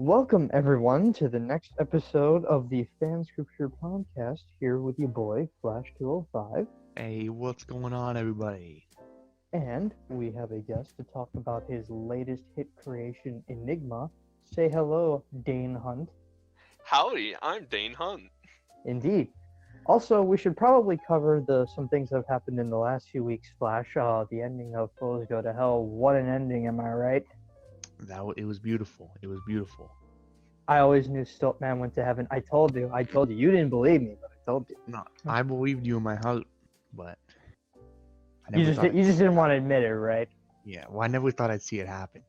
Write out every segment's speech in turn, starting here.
Welcome everyone to the next episode of the Fan Scripture Podcast. Here with your boy Flash 205, Hey, what's going on, everybody? and we have a guest to talk about his latest hit creation, Enigma. Say hello, Dayne Hunt. Howdy, I'm Dayne Cunt. Indeed. Also, we should probably cover some things that have happened in the last few weeks. Flash, the ending of Foes Go to Hell. What an ending, am I right? It was beautiful. It was beautiful. I always knew Stiltman went to heaven. I told you. You didn't believe me, but I told you. No, I believed you in my heart, but I You never just didn't want to admit it, right? Yeah, well, I never thought I'd see it happen.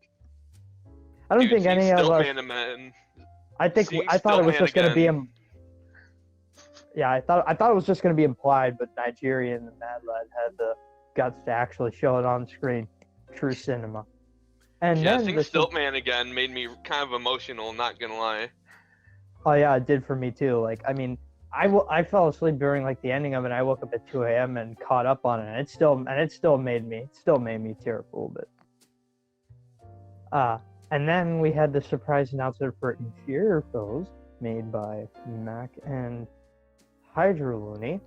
I don't Dude, think any of us. Man. I Seeing thought it was Stiltman just going to be again. Yeah, I thought it was just going to be implied, but Nigerian and Mad Lad had the guts to actually show it on screen. True cinema. And Yeah, then seeing Stiltman again made me kind of emotional, not gonna lie. Oh yeah, it did for me too. Like, I mean, I fell asleep during like the ending of it. I woke up at 2 a.m. and caught up on it, and it still made me tear up a little bit. And then we had the surprise announcement for Inferior Foes made by Mac and Hydra Looney.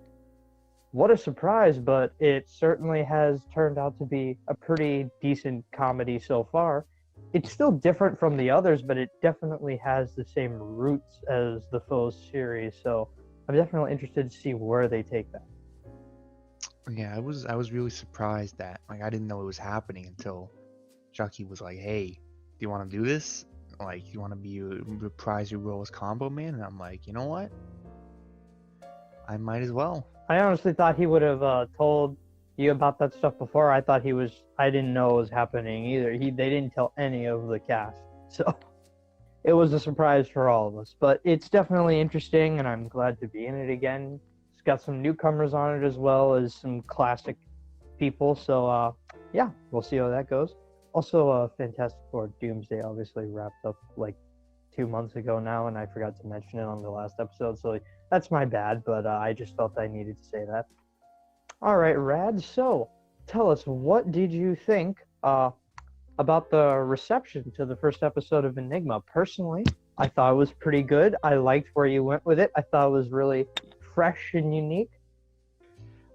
What a surprise, but it certainly has turned out to be a pretty decent comedy so far. It's still different from the others, but it definitely has the same roots as the Foes series, so I'm definitely interested to see where they take that. Yeah, I was really surprised that I didn't know it was happening until Chucky was like, "Hey, do you want to do this? You want to reprise your role as Combo Man?" And I'm like, you know what? I might as well. I honestly thought he would have told you about that stuff before. I didn't know it was happening either. They didn't tell any of the cast, so it was a surprise for all of us. But it's definitely interesting, and I'm glad to be in it again. It's got some newcomers on it as well as some classic people. So yeah, we'll see how that goes. Also, Fantastic Four Doomsday obviously wrapped up like 2 months ago now, and I forgot to mention it on the last episode. So that's my bad, but I just felt I needed to say that. All right, Radd, so tell us, what did you think about the reception to the first episode of Enigma? Personally, I thought it was pretty good. I liked where you went with it. I thought it was really fresh and unique.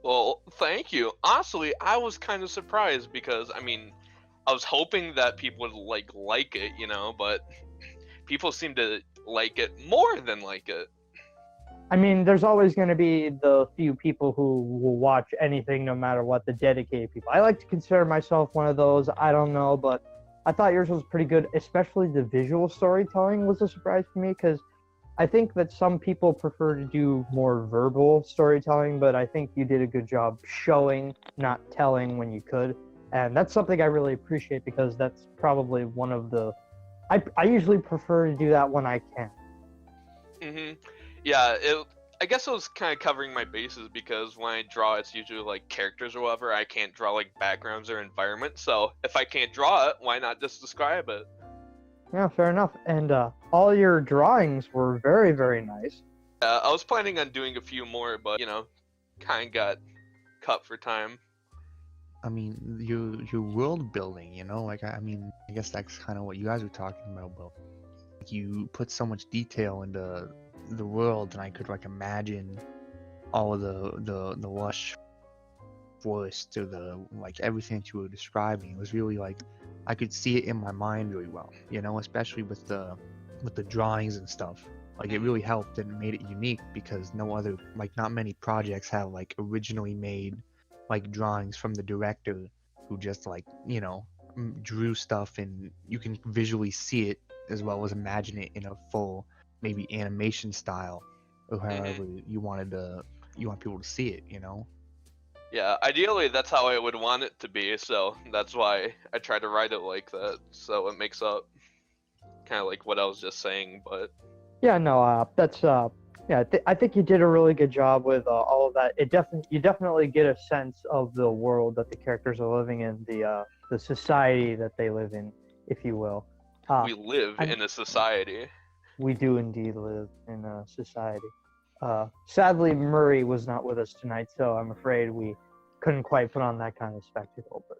Well, thank you. Honestly, I was kind of surprised because, I was hoping that people would like it, but people seem to like it more than like it. I mean, there's always going to be the few people who will watch anything no matter what, the dedicated people. I like to consider myself one of those. I don't know, but I thought yours was pretty good, especially the visual storytelling was a surprise to me because I think that some people prefer to do more verbal storytelling, but I think you did a good job showing, not telling when you could. And that's something I really appreciate because that's probably one of the... I usually prefer to do that when I can. Mm-hmm. Yeah, I guess it was kind of covering my bases because when I draw, it's usually like characters or whatever. I can't draw like backgrounds or environment, so if I can't draw it, why not just describe it? Yeah, fair enough. And all your drawings were very, very nice. I was planning on doing a few more, but kind of got cut for time. I mean, your world building, I guess that's kind of what you guys were talking about, but you put so much detail into the world, and I could imagine all of the lush forest to the everything that you were describing. It was really I could see it in my mind really well, especially with the drawings and stuff. It really helped and made it unique because no other not many projects have originally made drawings from the director who just drew stuff, and you can visually see it as well as imagine it in a full maybe animation style or however you want people to see it. Yeah, ideally that's how I would want it to be, so that's why I try to write it like that, so it makes up kind of like what I was just saying. But yeah, no, that's yeah, I think you did a really good job with all of that. You definitely get a sense of the world that the characters are living in, the society that they live in, if you will. we live in a society. We do indeed live in a society. Sadly, Murray was not with us tonight, so I'm afraid we couldn't quite put on that kind of spectacle. But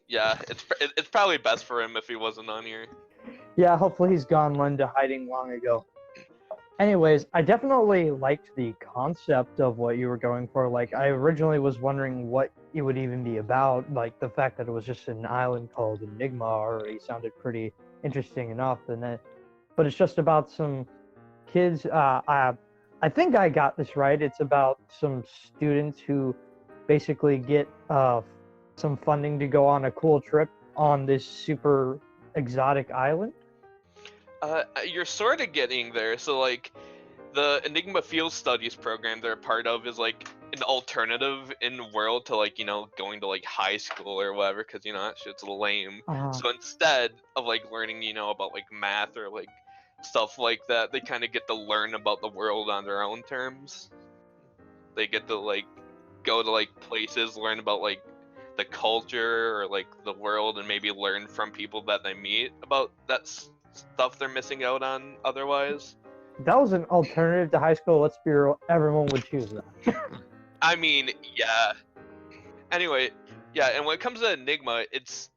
Yeah, it's probably best for him if he wasn't on here. Yeah, hopefully he's gone into hiding long ago. Anyways, I definitely liked the concept of what you were going for. Like, I originally was wondering what it would even be about. Like, the fact that it was just an island called Enigma already sounded pretty interesting enough. But it's just about some kids. I think I got this right. It's about some students who basically get some funding to go on a cool trip on this super exotic island. You're sort of getting there. So like, the Enigma Field Studies program they're a part of is like an alternative in the world to like going to like high school or whatever, because that shit's lame. So instead of like learning about like math or like stuff like that, they kind of get to learn about the world on their own terms. They get to like go to like places, learn about like the culture or like the world, and maybe learn from people that they meet about that stuff they're missing out on otherwise. That was an alternative to high school. Let's be real, everyone would choose that. I mean, yeah. Anyway, yeah, and when it comes to Enigma, it's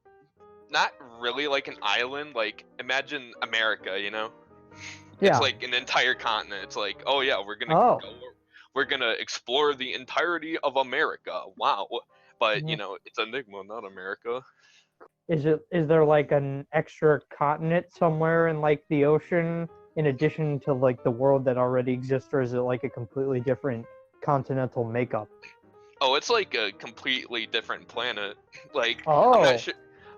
not really like an island. Like, imagine America, Yeah. It's like an entire continent. It's like, oh yeah, we're gonna explore the entirety of America. Wow. But it's Enigma, not America. Is there like an extra continent somewhere in like the ocean in addition to like the world that already exists, or is it like a completely different continental makeup? Oh, it's like a completely different planet. Like, Oh.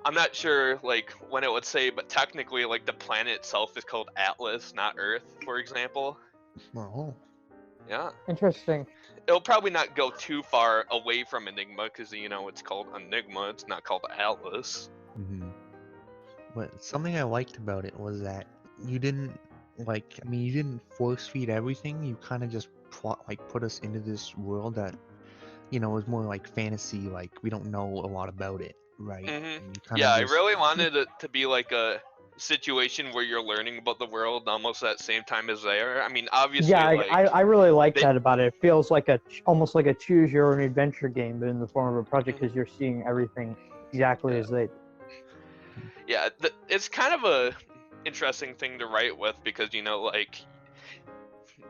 I'm not sure like when it would say, but technically like the planet itself is called Atlas, not Earth, for example. Oh. Yeah. Interesting. It'll probably not go too far away from Enigma because it's called Enigma. It's not called Atlas. Mm-hmm. But something I liked about it was that you didn't you didn't force feed everything. You kind of just put us into this world that was more like fantasy. Like, we don't know a lot about it, right? Mm-hmm. Yeah, I really wanted it to be like a situation where you're learning about the world almost at the same time as they are. I mean, obviously. Yeah, like, I really like that about it. It feels like almost like a choose your own adventure game, but in the form of a project, because you're seeing everything exactly as they. Yeah, it's kind of a interesting thing to write with because like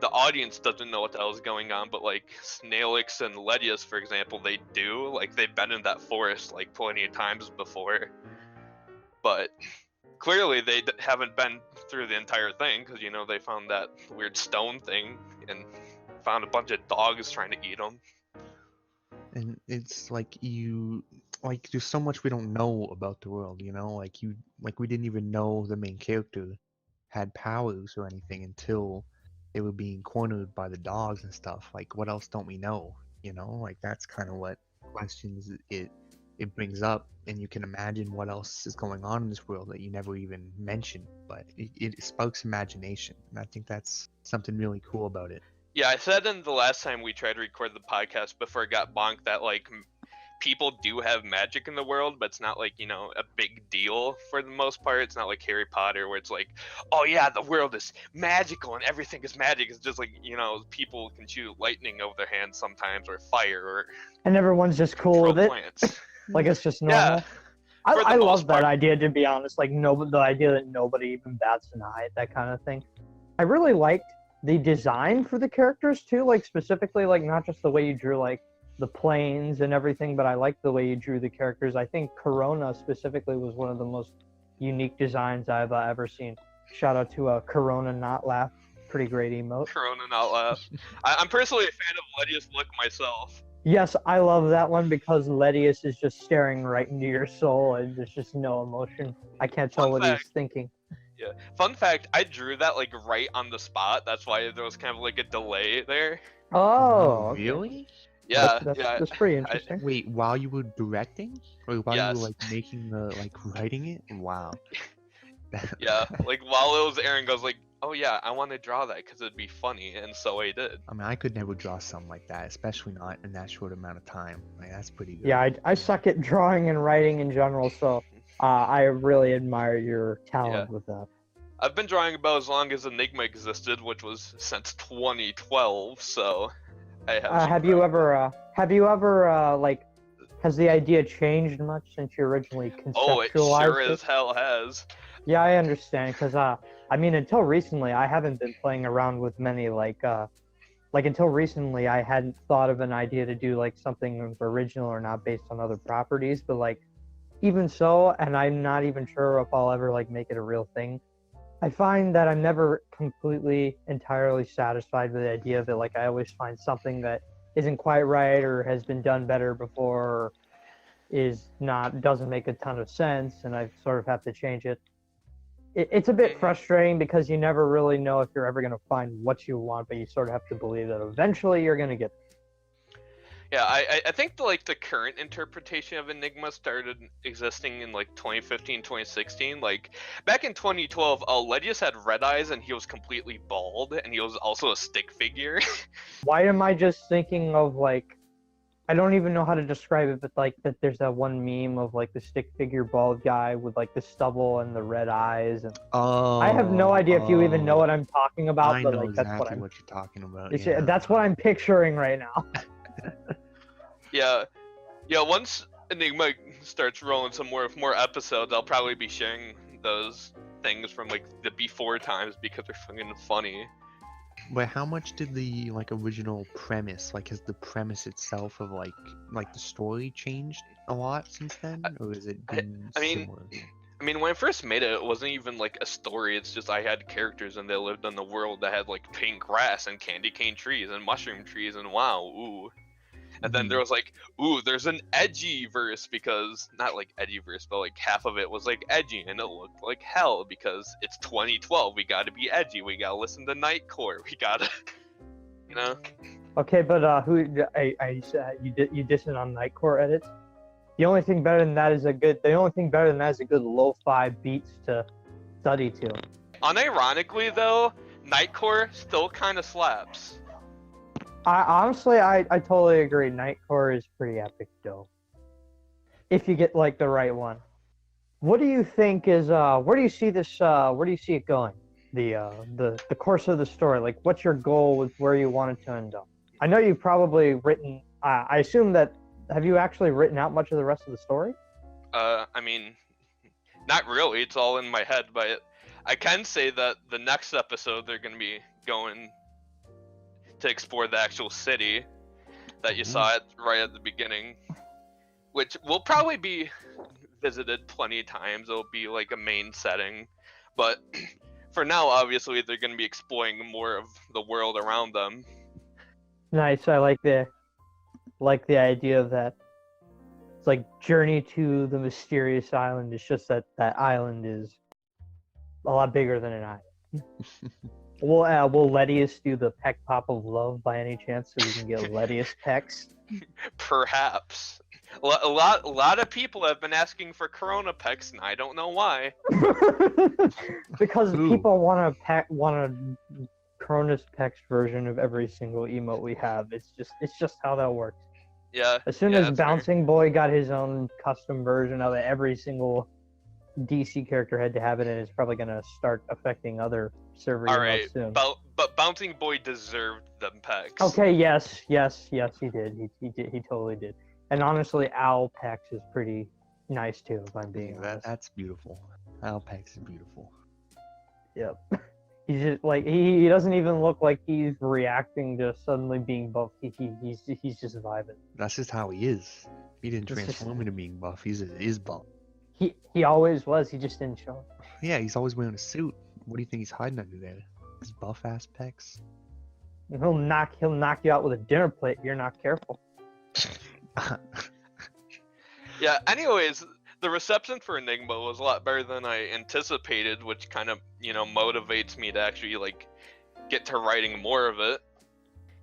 the audience doesn't know what the hell is going on, but like Snailix and Ledius, for example, they do. Like, they've been in that forest like plenty of times before, but clearly they haven't been through the entire thing because they found that weird stone thing and found a bunch of dogs trying to eat them. And it's like there's so much we don't know about the world, like we didn't even know the main character had powers or anything until they were being cornered by the dogs and stuff. Like, what else don't we know? Like, that's kind of what questions it brings up, and you can imagine what else is going on in this world that you never even mentioned, but it sparks imagination, and I think that's something really cool about it. Yeah, I said in the last time we tried to record the podcast before it got bonked that like people do have magic in the world, but it's not like a big deal for the most part. It's not like Harry Potter where it's like, oh yeah, the world is magical and everything is magic. It's just like people can shoot lightning over their hands sometimes, or fire, and everyone's just cool with it. Plants. Like, it's just normal. Yeah, I love that idea, to be honest. Like, the idea that nobody even bats an eye at that kind of thing. I really liked the design for the characters too, like specifically, like not just the way you drew like the planes and everything, but I liked the way you drew the characters. I think Corona specifically was one of the most unique designs I've ever seen. Shout out to Corona Not Laugh. Pretty great emote. Corona Not Laugh. I'm personally a fan of Ledius Look myself. Yes, I love that one because Ledius is just staring right into your soul and there's just no emotion. I can't tell what he's thinking. Yeah. Fun fact, I drew that like right on the spot. That's why there was kind of like a delay there. Oh, okay. Really? Yeah, that's pretty interesting. Wait, while you were directing, or while you were like making writing it? Wow. Yeah, like while it was airing, I was like, oh yeah, I want to draw that because it'd be funny, and so I did. I mean, I could never draw something like that, especially not in that short amount of time. Like, that's pretty good. Yeah, I suck at drawing and writing in general, so I really admire your talent with that. I've been drawing about as long as Enigma existed, which was since 2012, so I have. Have you ever has the idea changed much since you originally conceptualized it? Oh, it sure as hell has. Yeah, I understand, because I mean, until recently, I haven't been playing around with many like until recently, I hadn't thought of an idea to do like something original or not based on other properties, but like even so, and I'm not even sure if I'll ever like make it a real thing. I find that I'm never completely entirely satisfied with the idea of it. Like I always find something that isn't quite right or has been done better before or is not doesn't make a ton of sense, and I sort of have to change it. It's a bit Mhm. frustrating because you never really know if you're ever going to find what you want, but you sort of have to believe that eventually you're going to get. Yeah, I think the current interpretation of Enigma started existing in like 2015, 2016. Like back in 2012, Legius had red eyes and he was completely bald, and he was also a stick figure. Why am I just thinking of like I don't even know how to describe it, but like that there's that one meme of like the stick figure bald guy with like the stubble and the red eyes, and I have no Oh, idea if you even know oh, what I'm talking about, I but know like that's what exactly I'm what you're talking about. Yeah. that's what I'm picturing right now. Yeah, yeah. Once Enigma starts rolling some more episodes, I'll probably be sharing those things from like the before times because they're fucking funny. But how much did the like original premise, like has the premise itself of like the story changed a lot since then, or has it I, been I mean, similar? I mean, when I first made it, it wasn't even like a story. It's just I had characters and they lived in the world that had like pink grass and candy cane trees and mushroom trees and wow, ooh. And then there Mhm. was like, ooh, there's an edgy verse because not like edgy verse, but like half of it was like edgy and it looked like hell because it's 2012. We gotta be edgy. We gotta listen to Nightcore. We gotta, you know. Okay, but you dissing on Nightcore edits? The only thing better than that is the only thing better than that is a good lo-fi beats to study to. Unironically though, Nightcore still kind of slaps. I totally agree. Nightcore is pretty epic though. If you get like the right one. What do you think is where do you see this where do you see it going? The course of the story. Like what's your goal with where you want it to end up? I know you've probably written I assume that have you actually written out much of the rest of the story? I mean, not really. It's all in my head, but I can say that the next episode they're gonna be going to explore the actual city that you saw it right at the beginning, which will probably be visited plenty of times. It'll be like a main setting, but for now, obviously, they're going to be exploring more of the world around them. Nice. I like the idea of that. It's like Journey to the Mysterious Island. It's just that that island is a lot bigger than an island. Will Ledius do the peck pop of love by any chance so we can get Ledius pecks? Perhaps. A lot of people have been asking for Corona Pecs, and I don't know why. Because Who? people want a Cronus Pex version of every single emote we have. It's just how that works. Yeah, As soon yeah, as that's fair. Bouncing Boy got his own custom version of it, every single DC character had to have it, and it's probably gonna start affecting other server All emotes right, soon. but Bouncing Boy deserved them pecs. Okay, yes, he did. He totally did. And honestly, Owl Pex is pretty nice too, if I'm being honest. That's beautiful. Alpex is beautiful. Yep. He's just like he doesn't even look like he's reacting to suddenly being buff. He's just vibing. That's just how he is. He didn't It's just- transform into being buff. He is buff. He always was. He just didn't show it. Yeah, he's always wearing a suit. What do you think he's hiding under there? His buff ass pecs. He'll knock you out with a dinner plate if you're not careful. Yeah, anyways, the reception for Enigma was a lot better than I anticipated, which kind of, motivates me to actually, like, get to writing more of it.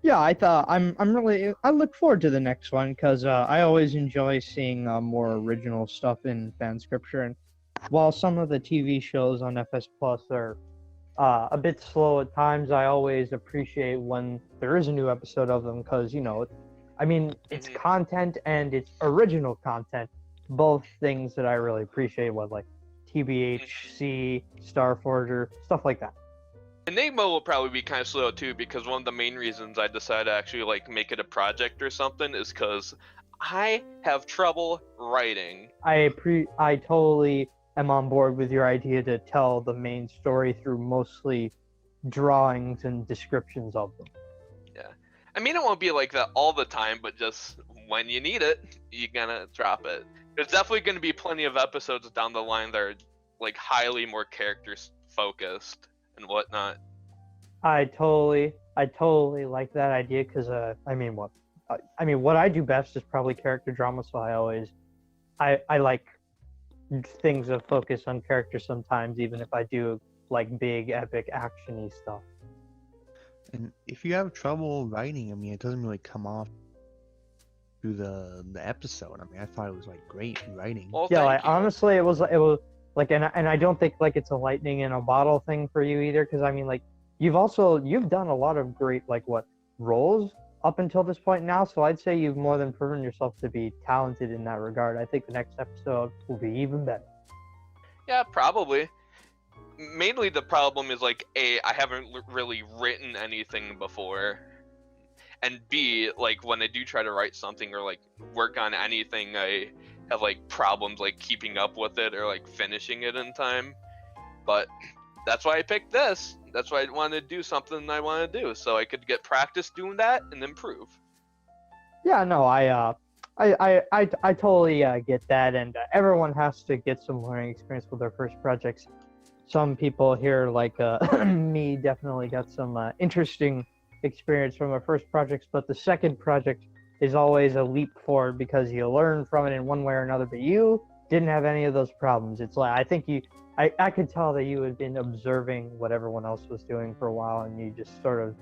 Yeah, I look forward to the next one because I always enjoy seeing more original stuff in fan scripture. And while some of the TV shows on FS Plus are a bit slow at times, I always appreciate when there is a new episode of them because it's content and it's original content, both things that I really appreciate. What like TBHC, Starforger, stuff like that. Enigma will probably be kind of slow too, because one of the main reasons I decided to actually like make it a project or something is because I have trouble writing. I totally am on board with your idea to tell the main story through mostly drawings and descriptions of them. Yeah. I mean, it won't be like that all the time, but just when you need it, you're gonna drop it. There's definitely gonna be plenty of episodes down the line that are like highly more characters focused and whatnot. I totally like that idea because what I do best is probably character drama. So I like things that focus on characters sometimes, even if I do like big epic actiony stuff. And if you have trouble writing, I mean, it doesn't really come off through the episode. I mean, I thought it was like great writing. Well, Yeah, thank like you. honestly, it was like, and I don't think like it's a lightning in a bottle thing for you either, because I mean, like you've done a lot of great like roles up until this point now, so I'd say you've more than proven yourself to be talented in that regard. I think the next episode will be even better. Yeah, probably. Mainly the problem is like A, I haven't really written anything before, and B, like when I do try to write something or like work on anything, I have like problems like keeping up with it or like finishing it in time. But that's why I picked this. That's why I wanted to do something I want to do, so I could get practice doing that and improve. Yeah, no, I totally get that, and everyone has to get some learning experience with their first projects. Some people here, like me, definitely got some interesting experience from our first projects, but the second project is always a leap forward because you learn from it in one way or another, but you didn't have any of those problems. It's like, I think I could tell that you had been observing what everyone else was doing for a while, and you just sort of,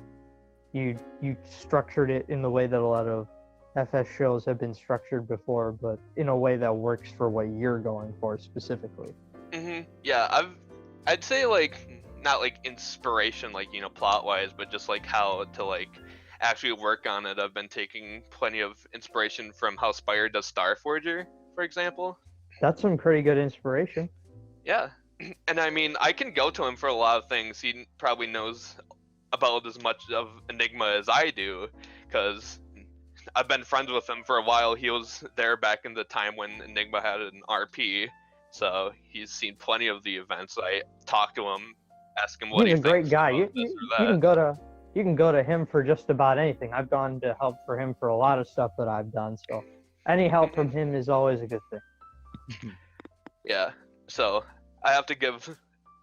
you structured it in the way that a lot of FS shows have been structured before, but in a way that works for what you're going for specifically. Yeah, I'd say like not like inspiration, like plot wise, but just like how to like actually work on it. I've been taking plenty of inspiration from how Spire does Starforger, for example. That's some pretty good inspiration. Yeah, and I mean I can go to him for a lot of things. He probably knows about as much of Enigma as I do, because I've been friends with him for a while. He was there back in the time when Enigma had an RP. So he's seen plenty of the events. I talk to him, ask him what He's he a great thinks guy. about You this or can that. you can go to him for just about anything. I've gone to help for him for a lot of stuff that I've done. So any help from him is always a good thing. Yeah. So I have to give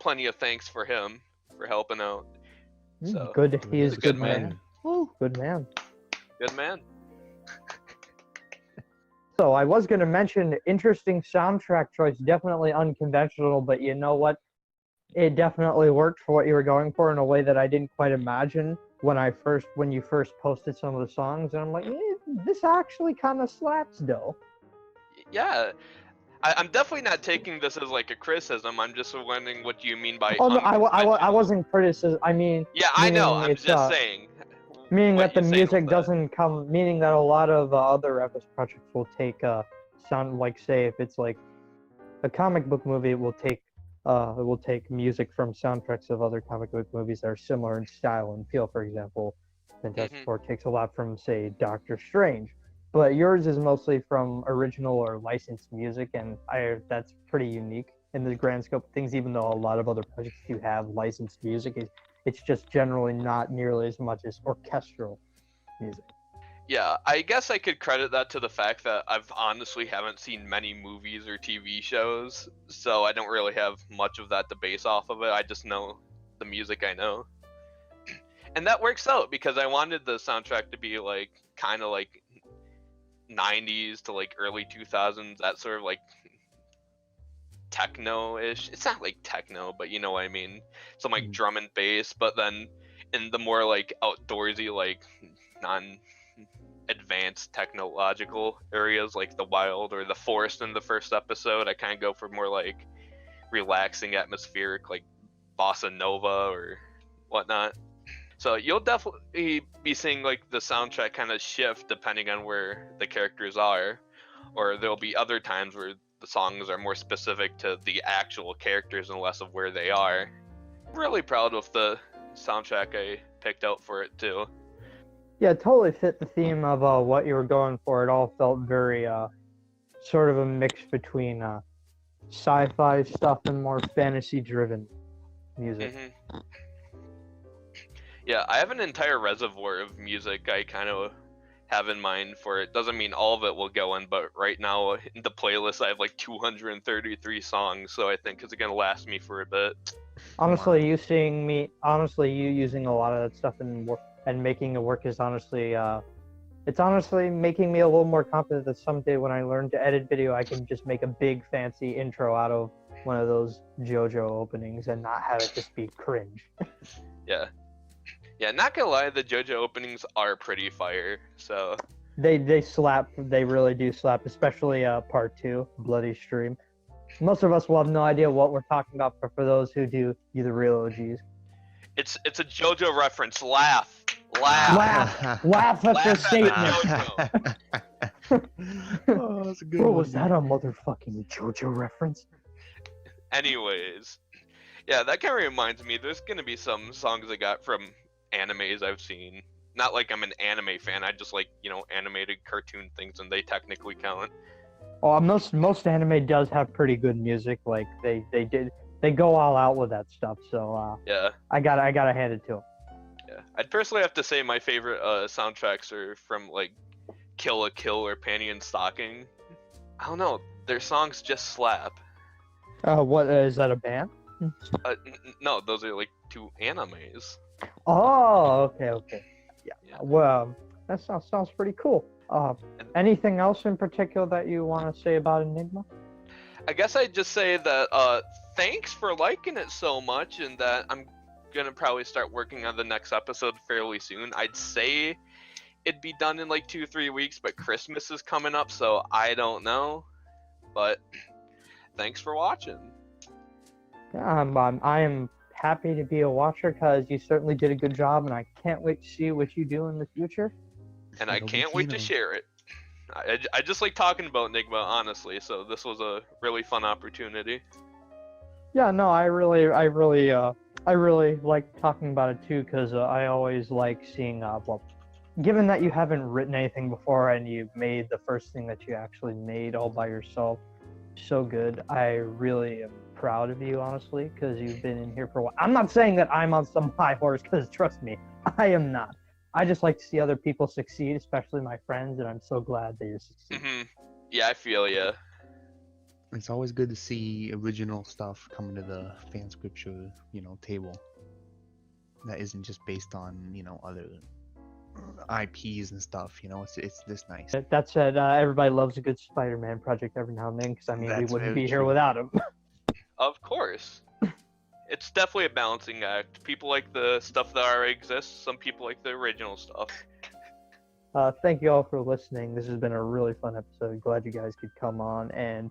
plenty of thanks for him for helping out. So Good. He is he's a good man. Good man. Good man. So I was going to mention interesting soundtrack choice, definitely unconventional, but you know what? It definitely worked for what you were going for in a way that I didn't quite imagine when you first posted some of the songs, and I'm like, this actually kind of slaps, though. Yeah. I'm definitely not taking this as like a criticism. I'm just wondering what you mean by. Oh no, I wasn't criticism. I mean, Yeah, I know. I'm it's, just saying. meaning what that the you're saying music with that. doesn't come. Meaning that a lot of other FS projects will take sound, like say if it's like a comic book movie, it will take music from soundtracks of other comic book movies that are similar in style and feel. For example, Fantastic Four takes a lot from, say, Doctor Strange, but yours is mostly from original or licensed music, and that's pretty unique in the grand scope of things. Even though a lot of other projects do have licensed music, it's just generally not nearly as much as orchestral music. Yeah, I guess I could credit that to the fact that I've honestly haven't seen many movies or TV shows, so I don't really have much of that to base off of it. I just know the music I know. And that works out because I wanted the soundtrack to be like kind of like 90s to like early 2000s, that sort of like techno-ish. It's not like techno, but you know what I mean. Some like drum and bass, but then in the more like outdoorsy, like non-advanced technological areas like the wild or the forest in the first episode, I kind of go for more like relaxing, atmospheric, like bossa nova or whatnot. So you'll definitely be seeing like the soundtrack kind of shift depending on where the characters are, or there'll be other times where the songs are more specific to the actual characters and less of where they are. I'm really proud of the soundtrack I picked out for it too. Yeah, it totally fit the theme of what you were going for. It all felt very sort of a mix between sci-fi stuff and more fantasy-driven music. Yeah, I have an entire reservoir of music I kind of have in mind for it. Doesn't mean all of it will go in, but right now in the playlist I have like 233 songs, so I think it's gonna last me for a bit. Honestly, you using a lot of that stuff and making it work is honestly, it's honestly making me a little more confident that someday when I learn to edit video, I can just make a big fancy intro out of one of those JoJo openings and not have it just be cringe. Yeah. Yeah, not gonna lie, the JoJo openings are pretty fire, so... They slap, they really do slap, especially part 2, Bloody Stream. Most of us will have no idea what we're talking about, but for those who do, you the real OGs. It's a JoJo reference, laugh! Laugh at your Laugh at statement! Oh, that's a good Bro, one. was that a motherfucking JoJo reference? Anyways, yeah, that kind of reminds me, there's gonna be some songs I got from animes I've seen. Not like I'm an anime fan, I just like, animated cartoon things, and they technically count. Oh, most anime does have pretty good music. Like they go all out with that stuff. So Yeah. I gotta hand it to them. Yeah. I'd personally have to say my favorite soundtracks are from like Kill la Kill or Panty and Stocking. I don't know, their songs just slap. What is that, a band? No, those are like 2 animes. Oh, okay. Yeah. Well, that sounds pretty cool. Anything else in particular that you want to say about Enigma? I guess I'd just say that thanks for liking it so much, and that I'm gonna probably start working on the next episode fairly soon. I'd say it'd be done in like 2-3 weeks, but Christmas is coming up, so I don't know. But thanks for watching. Yeah, I am happy to be a watcher because you certainly did a good job, and I can't wait to see what you do in the future. And I can't wait to share it. I just like talking about Enigma, honestly, so this was a really fun opportunity. Yeah, no, I really like talking about it too, because I always like seeing, given that you haven't written anything before and you made the first thing that you actually made all by yourself so good, I really am proud of you, honestly, because you've been in here for a while. I'm not saying that I'm on some high horse, because trust me, I am not. I just like to see other people succeed, especially my friends, and I'm so glad that you're succeeding. Yeah, I feel ya. It's always good to see original stuff coming to the fan scripture, table. That isn't just based on, other IPs and stuff. It's this nice. That said, everybody loves a good Spider-Man project every now and then, because we wouldn't be here without him. Of course. It's definitely a balancing act. People like the stuff that already exists. Some people like the original stuff. Thank you all for listening. This has been a really fun episode. Glad you guys could come on, and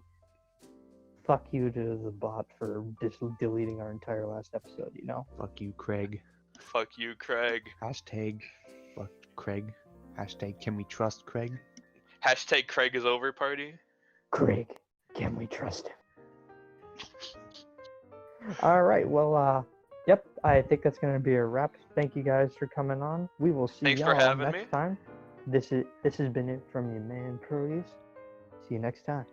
fuck you to the bot for deleting our entire last episode, Fuck you, Craig. Fuck you, Craig. Hashtag fuck Craig. Hashtag can we trust Craig? Hashtag Craig is over party. Craig, can we trust him? All right, well, yep, I think that's going to be a wrap. Thank you guys for coming on. We will see Thanks for y'all having next me. time. This has been it from your man, Proteus. See you next time.